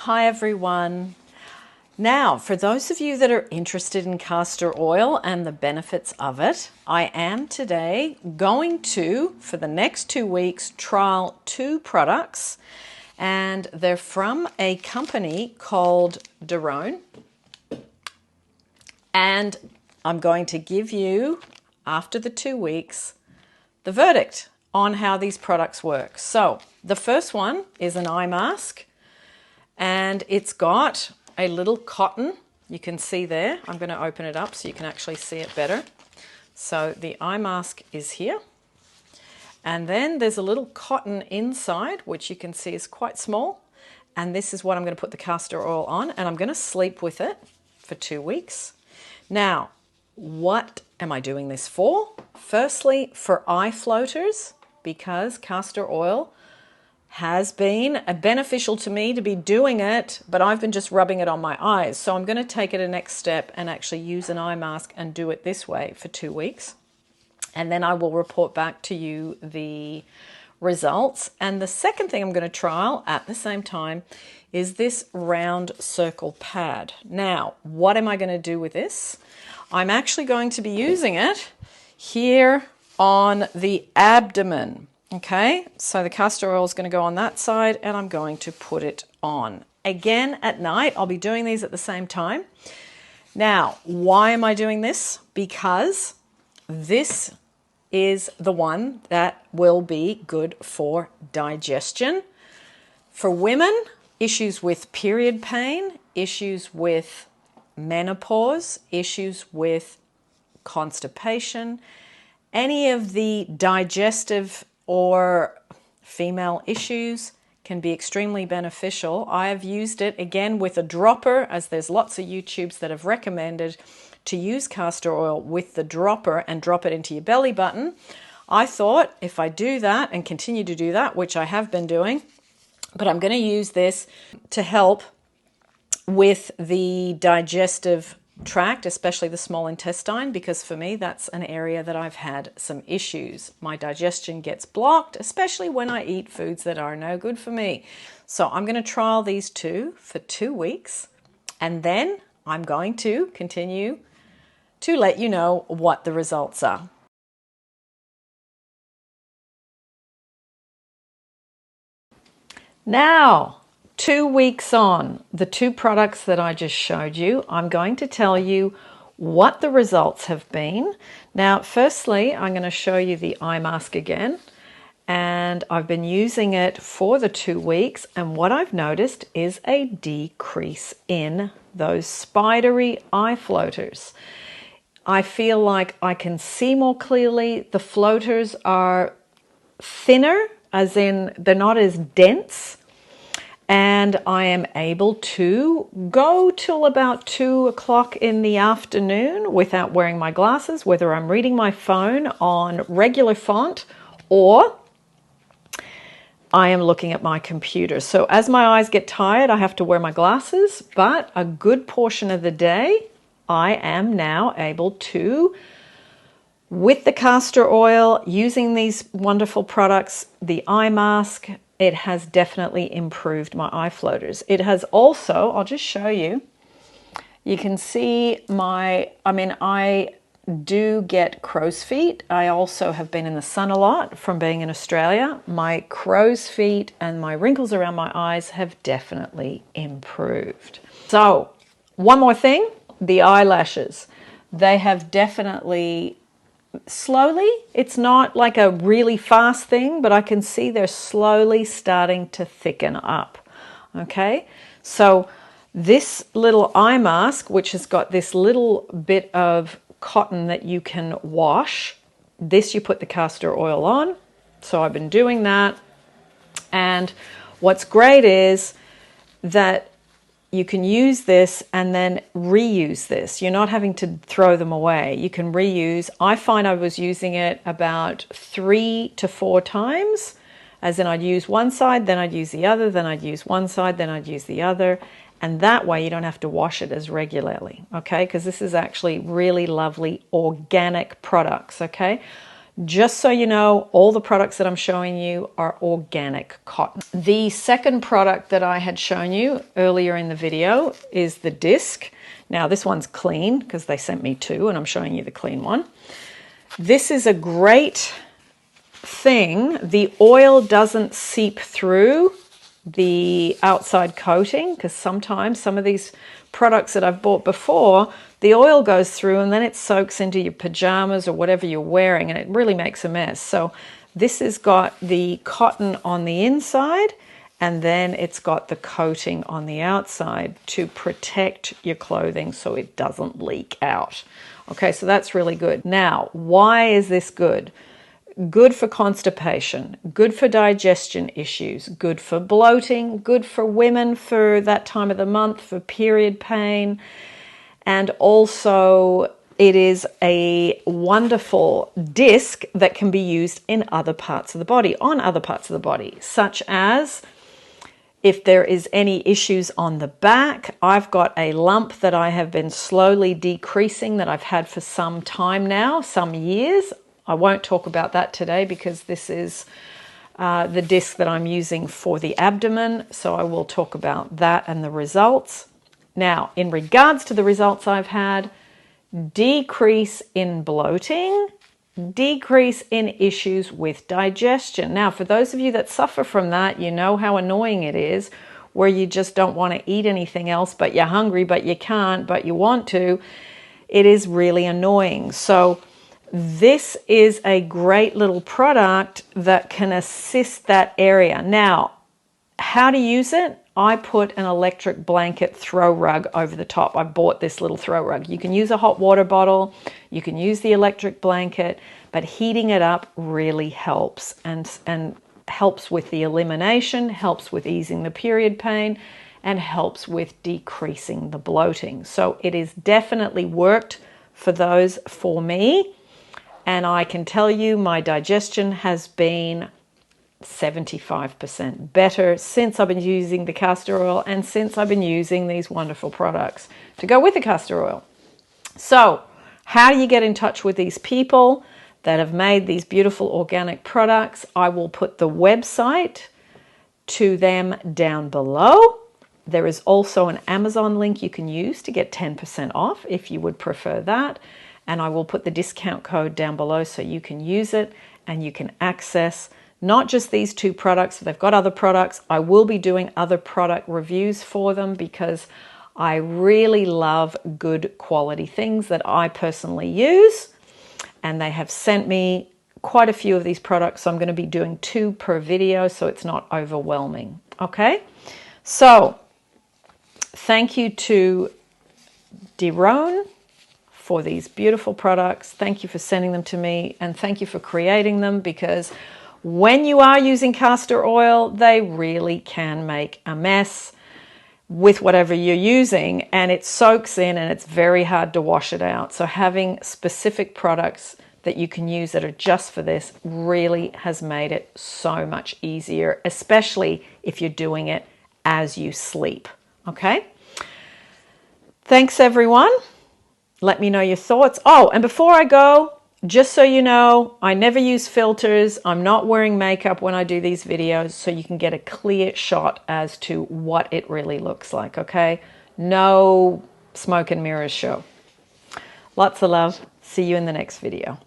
Hi everyone. Now, for those of you that are interested in castor oil and the benefits of it, I am today going to, for the next 2 weeks, trial 2 products, and they're from a company called Abdomen. And I'm going to give you, after the 2 weeks, the verdict on how these products work. So, the first one is an eye mask, and it's got a little cotton. You can see there. I'm going to open it up so you can actually see it better. So the eye mask is here. And then there's a little cotton inside, which you can see is quite small. And this is what I'm going to put the castor oil on, and I'm going to sleep with it for 2 weeks. Now, what am I doing this for? Firstly, for eye floaters, because castor oil has been beneficial to me to be doing it, but I've been just rubbing it on my eyes. So I'm going to take it a next step and actually use an eye mask and do it this way for 2 weeks. And then I will report back to you the results. And the second thing I'm going to trial at the same time is this round circle pad. Now, what am I going to do with this? I'm actually going to be using it here on the abdomen. Okay, so the castor oil is going to go on that side, and I'm going to put it on. Again, at night, I'll be doing these at the same time. Now, why am I doing this? Because this is the one that will be good for digestion. For women, issues with period pain, issues with menopause, issues with constipation, any of the digestive or female issues can be extremely beneficial. I have used it again with a dropper, as there's lots of YouTubes that have recommended to use castor oil with the dropper and drop it into your belly button. I thought if I do that and continue to do that, which I have been doing, but I'm going to use this to help with the digestive tract, especially the small intestine, because for me that's an area that I've had some issues. My digestion gets blocked, especially when I eat foods that are no good for me. So I'm going to trial these 2 for 2 weeks, and then I'm going to continue to let you know what the results are. Now, 2 weeks on, the 2 products that I just showed you, I'm going to tell you what the results have been. Now, firstly, I'm going to show you the eye mask again, and I've been using it for the 2 weeks, and what I've noticed is a decrease in those spidery eye floaters. I feel like I can see more clearly. The floaters are thinner, as in they're not as dense. And I am able to go till about 2 o'clock in the afternoon without wearing my glasses, whether I'm reading my phone on regular font or I am looking at my computer. So as my eyes get tired, I have to wear my glasses, but a good portion of the day, I am now able to, with the castor oil, using these wonderful products, the eye mask, it has definitely improved my eye floaters. It has also, I'll just show you, you can see I do get crow's feet. I also have been in the sun a lot from being in Australia. My crow's feet and my wrinkles around my eyes have definitely improved. So, one more thing, the eyelashes. They have definitely slowly, it's not like a really fast thing, but I can see they're slowly starting to thicken up. Okay, so this little eye mask, which has got this little bit of cotton that you can wash, this you put the castor oil on. So I've been doing that, and what's great is that you can use this and then reuse this. You're not having to throw them away. You can reuse. I find I was using it about 3 to 4 times, as in I'd use one side, then I'd use the other, then I'd use one side, then I'd use the other. And that way you don't have to wash it as regularly, okay? Because this is actually really lovely organic products, okay? Just so you know, all the products that I'm showing you are organic cotton. The second product that I had shown you earlier in the video is the disc. Now this one's clean because they sent me two and I'm showing you the clean one. This is a great thing. The oil doesn't seep through the outside coating, because sometimes some of these products that I've bought before, the oil goes through and then it soaks into your pajamas or whatever you're wearing, and it really makes a mess. So this has got the cotton on the inside, and then it's got the coating on the outside to protect your clothing so it doesn't leak out. Okay, so that's really good. Now, why is this good? Good for constipation, good for digestion issues, good for bloating, good for women for that time of the month, for period pain. And also it is a wonderful disc that can be used in other parts of the body, on other parts of the body, such as if there is any issues on the back. I've got a lump that I have been slowly decreasing that I've had for some time now, some years. I won't talk about that today because this is the disc that I'm using for the abdomen, so I will talk about that and the results. Now, in regards to the results I've had, decrease in bloating, decrease in issues with digestion. Now, for those of you that suffer from that, you know how annoying it is, where you just don't want to eat anything else, but you're hungry, but you can't, but you want to. It is really annoying. So this is a great little product that can assist that area. Now, how to use it? I put an electric blanket throw rug over the top. I bought this little throw rug. You can use a hot water bottle, you can use the electric blanket, but heating it up really helps and helps with the elimination, helps with easing the period pain, and helps with decreasing the bloating. So it is definitely worked for me. And I can tell you my digestion has been 75% better since I've been using the castor oil and since I've been using these wonderful products to go with the castor oil. So how do you get in touch with these people that have made these beautiful organic products? I will put the website to them down below. There is also an Amazon link you can use to get 10% off if you would prefer that. And I will put the discount code down below so you can use it and you can access not just these two products. They've got other products. I will be doing other product reviews for them because I really love good quality things that I personally use. And they have sent me quite a few of these products. So I'm going to be doing 2 per video so it's not overwhelming. Okay, so thank you to Derone for these beautiful products. Thank you for sending them to me, and thank you for creating them, because when you are using castor oil, they really can make a mess with whatever you're using, and it soaks in and it's very hard to wash it out. So having specific products that you can use that are just for this really has made it so much easier, especially if you're doing it as you sleep. Okay? Thanks, everyone. Let me know your thoughts. Oh, and before I go, just so you know, I never use filters. I'm not wearing makeup when I do these videos, so you can get a clear shot as to what it really looks like, okay? No smoke and mirrors show. Lots of love. See you in the next video.